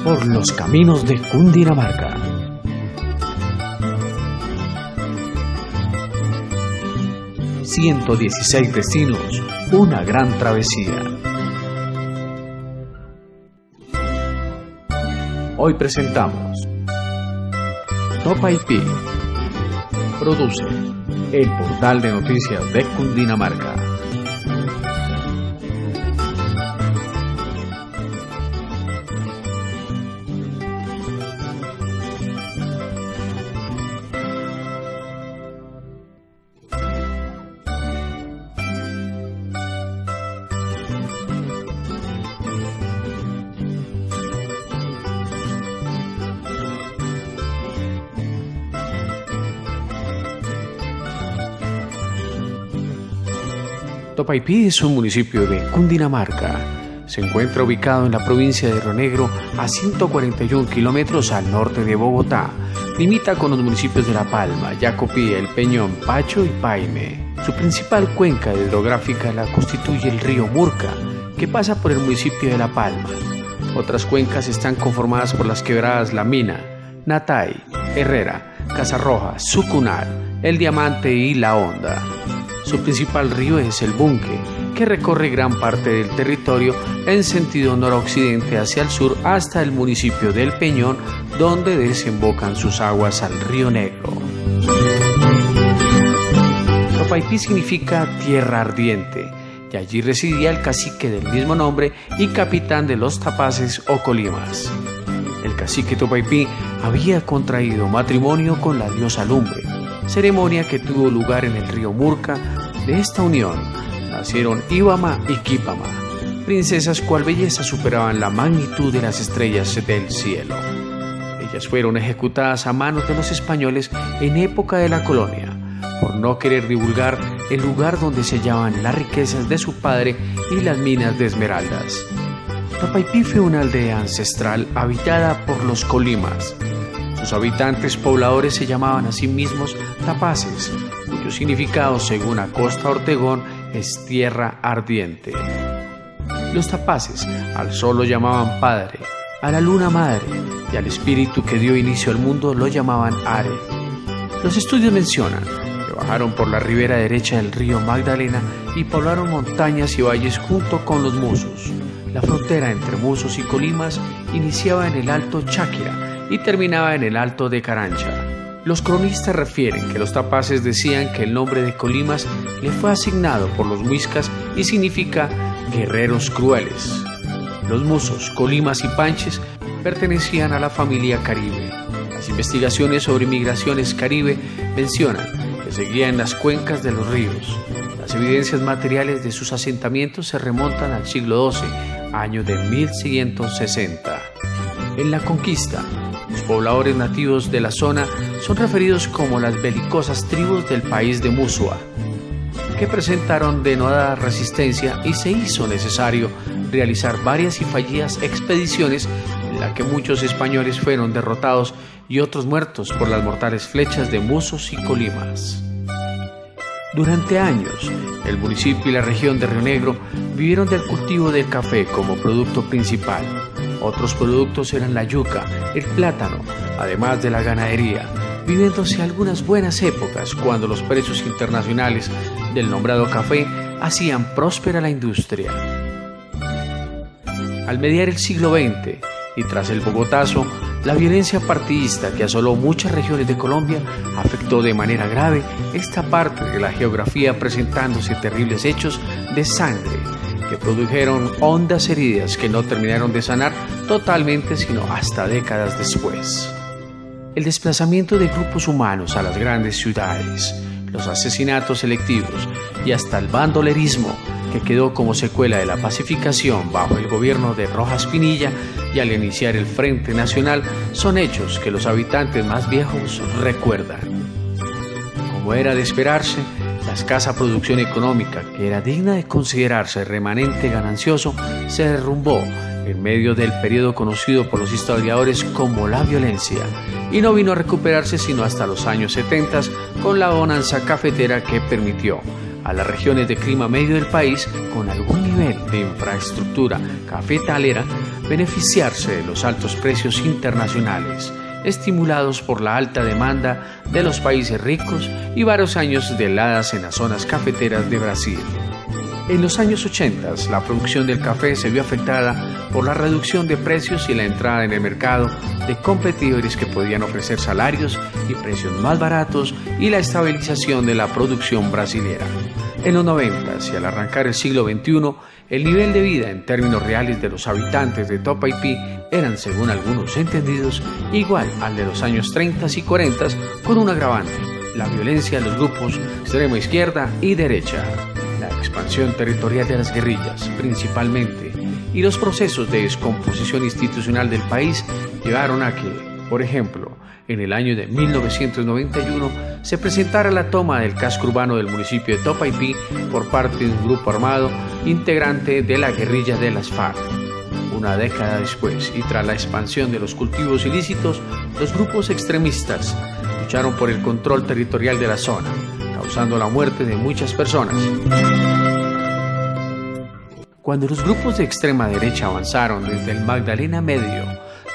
por los caminos de Cundinamarca. ...116 destinos, una gran travesía. Hoy presentamos Topaipí. Produce el portal de noticias de Cundinamarca. Topaipí es un municipio de Cundinamarca. Se encuentra ubicado en la provincia de Río Negro, a 141 kilómetros al norte de Bogotá. Limita con los municipios de La Palma, Yacopí, El Peñón, Pacho y Paine. Su principal cuenca hidrográfica la constituye el río Murca, que pasa por el municipio de La Palma. Otras cuencas están conformadas por las quebradas La Mina, Natay, Herrera, Casarroja, Sucunal, El Diamante y La Honda. Su principal río es el Bunque, que recorre gran parte del territorio en sentido noroccidente hacia el sur hasta el municipio del Peñón, donde desembocan sus aguas al río Negro. Topaipí significa tierra ardiente, y allí residía el cacique del mismo nombre y capitán de los Tapaces o Colimas. El cacique Topaipí había contraído matrimonio con la diosa Lumbre, ceremonia que tuvo lugar en el río Murca. De esta unión nacieron Ibama y Quipama, princesas cual belleza superaban la magnitud de las estrellas del cielo. Ellas fueron ejecutadas a manos de los españoles en época de la colonia, por no querer divulgar el lugar donde se hallaban las riquezas de su padre y las minas de esmeraldas. Topaipí fue una aldea ancestral habitada por los Colimas. Sus habitantes pobladores se llamaban a sí mismos Tapaces, cuyo significado, según Acosta Ortegón, es tierra ardiente. Los Tapaces al sol lo llamaban padre, a la luna madre, y al espíritu que dio inicio al mundo lo llamaban Are. Los estudios mencionan que bajaron por la ribera derecha del río Magdalena y poblaron montañas y valles junto con los Musos. La frontera entre Musos y Colimas iniciaba en el Alto Cháquira y terminaba en el Alto de Carancha. Los cronistas refieren que los Tapaces decían que el nombre de Colimas le fue asignado por los muiscas y significa guerreros crueles. Los Musos, Colimas y Panches pertenecían a la familia Caribe. Las investigaciones sobre migraciones caribe mencionan que seguían las cuencas de los ríos. Las evidencias materiales de sus asentamientos se remontan al siglo XII, año de 1160. En la conquista, los pobladores nativos de la zona son referidos como las belicosas tribus del país de Musua, que presentaron denodada resistencia y se hizo necesario realizar varias y fallidas expediciones en las que muchos españoles fueron derrotados y otros muertos por las mortales flechas de Musos y Colimas. Durante años, el municipio y la región de Río Negro vivieron del cultivo del café como producto principal. Otros productos eran la yuca, el plátano, además de la ganadería, viviéndose algunas buenas épocas cuando los precios internacionales del nombrado café hacían próspera la industria. Al mediar el siglo XX y tras el Bogotazo, la violencia partidista que asoló muchas regiones de Colombia afectó de manera grave esta parte de la geografía, presentándose terribles hechos de sangre que produjeron hondas heridas que no terminaron de sanar totalmente sino hasta décadas después. El desplazamiento de grupos humanos a las grandes ciudades, los asesinatos selectivos y hasta el bandolerismo que quedó como secuela de la pacificación bajo el gobierno de Rojas Pinilla y al iniciar el Frente Nacional son hechos que los habitantes más viejos recuerdan. Como era de esperarse, la escasa producción económica, que era digna de considerarse remanente ganancioso, se derrumbó en medio del periodo conocido por los historiadores como la violencia, y no vino a recuperarse sino hasta los años 70 con la bonanza cafetera que permitió a las regiones de clima medio del país, con algún nivel de infraestructura cafetalera, beneficiarse de los altos precios internacionales, estimulados por la alta demanda de los países ricos y varios años de heladas en las zonas cafeteras de Brasil. En los años 80, la producción del café se vio afectada por la reducción de precios y la entrada en el mercado de competidores que podían ofrecer salarios y precios más baratos y la estabilización de la producción brasilera. En los 90 y al arrancar el siglo XXI, el nivel de vida en términos reales de los habitantes de Topaipí eran, según algunos entendidos, igual al de los años 30 y 40, con un agravante: la violencia de los grupos extrema izquierda y derecha, la expansión territorial de las guerrillas, principalmente, y los procesos de descomposición institucional del país llevaron a que, por ejemplo, en el año de 1991 se presentara la toma del casco urbano del municipio de Topaipí por parte de un grupo armado integrante de la guerrilla de las FARC. Una década después, y tras la expansión de los cultivos ilícitos, los grupos extremistas lucharon por el control territorial de la zona, causando la muerte de muchas personas. Cuando los grupos de extrema derecha avanzaron desde el Magdalena Medio,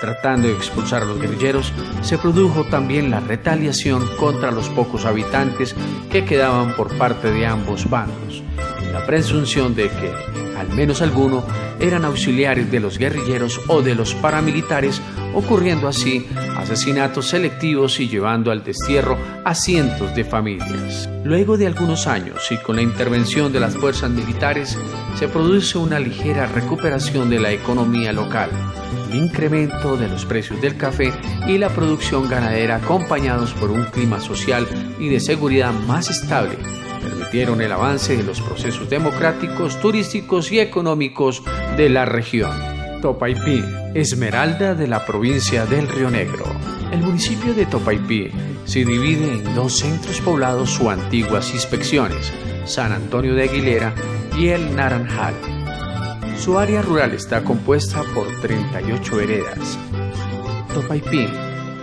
tratando de expulsar a los guerrilleros, se produjo también la retaliación contra los pocos habitantes que quedaban por parte de ambos bandos, en la presunción de que, al menos alguno, eran auxiliares de los guerrilleros o de los paramilitares, ocurriendo así asesinatos selectivos y llevando al destierro a cientos de familias. Luego de algunos años y con la intervención de las fuerzas militares, se produce una ligera recuperación de la economía local, el incremento de los precios del café y la producción ganadera, acompañados por un clima social y de seguridad más estable, permitieron el avance de los procesos democráticos, turísticos y económicos de la región. Topaipí, Esmeralda de la provincia del Río Negro. El municipio de Topaipí se divide en dos centros poblados o antiguas inspecciones, San Antonio de Aguilera y El Naranjal. Su área rural está compuesta por 38 veredas. Topaipí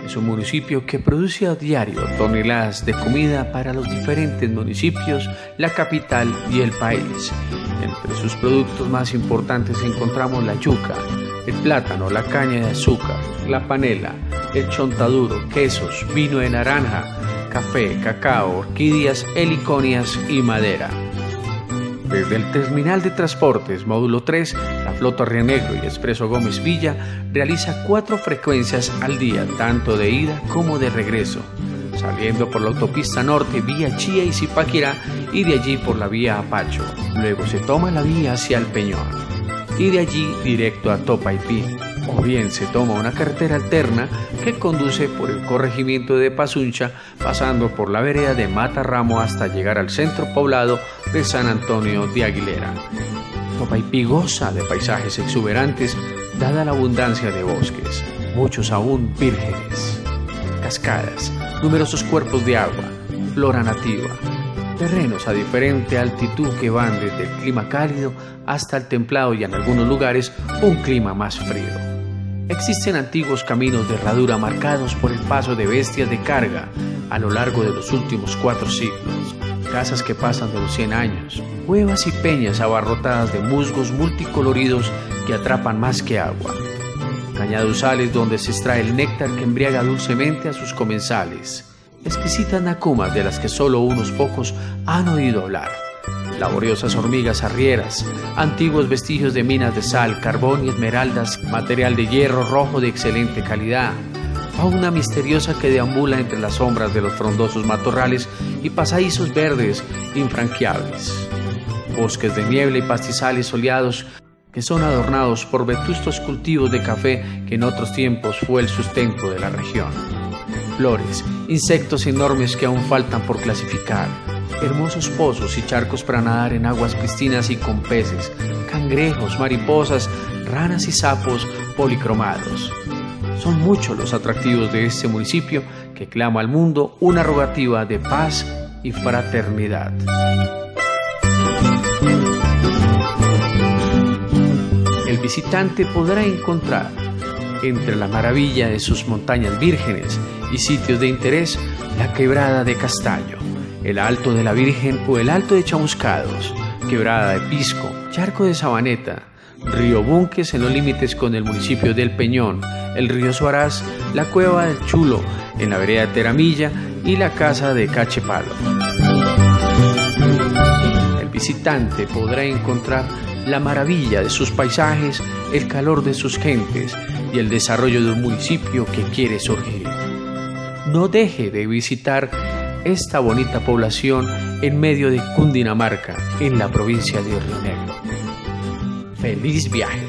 es un municipio que produce a diario toneladas de comida para los diferentes municipios, la capital y el país. Entre sus productos más importantes encontramos la yuca, el plátano, la caña de azúcar, la panela, el chontaduro, quesos, vino de naranja, café, cacao, orquídeas, heliconias y madera. Desde el terminal de transportes Módulo 3, la flota Río Negro y Expreso Gómez Villa realiza 4 frecuencias al día, tanto de ida como de regreso, saliendo por la autopista norte vía Chía y Zipaquirá y de allí por la vía Apacho. Luego se toma la vía hacia el Peñón y de allí directo a Topaipí, o bien se toma una carretera alterna que conduce por el corregimiento de Pazuncha, pasando por la vereda de Matarramo hasta llegar al centro poblado de San Antonio de Aguilera. Topaipí goza de paisajes exuberantes dada la abundancia de bosques, muchos aún vírgenes, cascadas, numerosos cuerpos de agua, flora nativa, terrenos a diferente altitud que van desde el clima cálido hasta el templado y en algunos lugares un clima más frío. Existen antiguos caminos de herradura marcados por el paso de bestias de carga a lo largo de los últimos 4 siglos, casas que pasan de los 100 años, cuevas y peñas abarrotadas de musgos multicoloridos que atrapan más que agua, cañaduzales donde se extrae el néctar que embriaga dulcemente a sus comensales, exquisitas nacumas de las que solo unos pocos han oído hablar, laboriosas hormigas arrieras, antiguos vestigios de minas de sal, carbón y esmeraldas, material de hierro rojo de excelente calidad, fauna misteriosa que deambula entre las sombras de los frondosos matorrales y pasadizos verdes infranqueables, bosques de niebla y pastizales soleados que son adornados por vetustos cultivos de café que en otros tiempos fue el sustento de la región, flores, insectos enormes que aún faltan por clasificar, hermosos pozos y charcos para nadar en aguas pristinas y con peces, cangrejos, mariposas, ranas y sapos policromados. Son muchos los atractivos de este municipio que clama al mundo una rogativa de paz y fraternidad. El visitante podrá encontrar, entre la maravilla de sus montañas vírgenes y sitios de interés, la quebrada de Castaño, el Alto de la Virgen o el Alto de Chamuscados, Quebrada de Pisco, Charco de Sabaneta, río Bunques en los límites con el municipio del Peñón, el río Suarás, la cueva del Chulo en la vereda de Teramilla y la casa de Cachepalo. El visitante podrá encontrar la maravilla de sus paisajes, el calor de sus gentes y el desarrollo de un municipio que quiere surgir. No deje de visitar esta bonita población en medio de Cundinamarca, en la provincia de Río Negro. ¡Feliz viaje!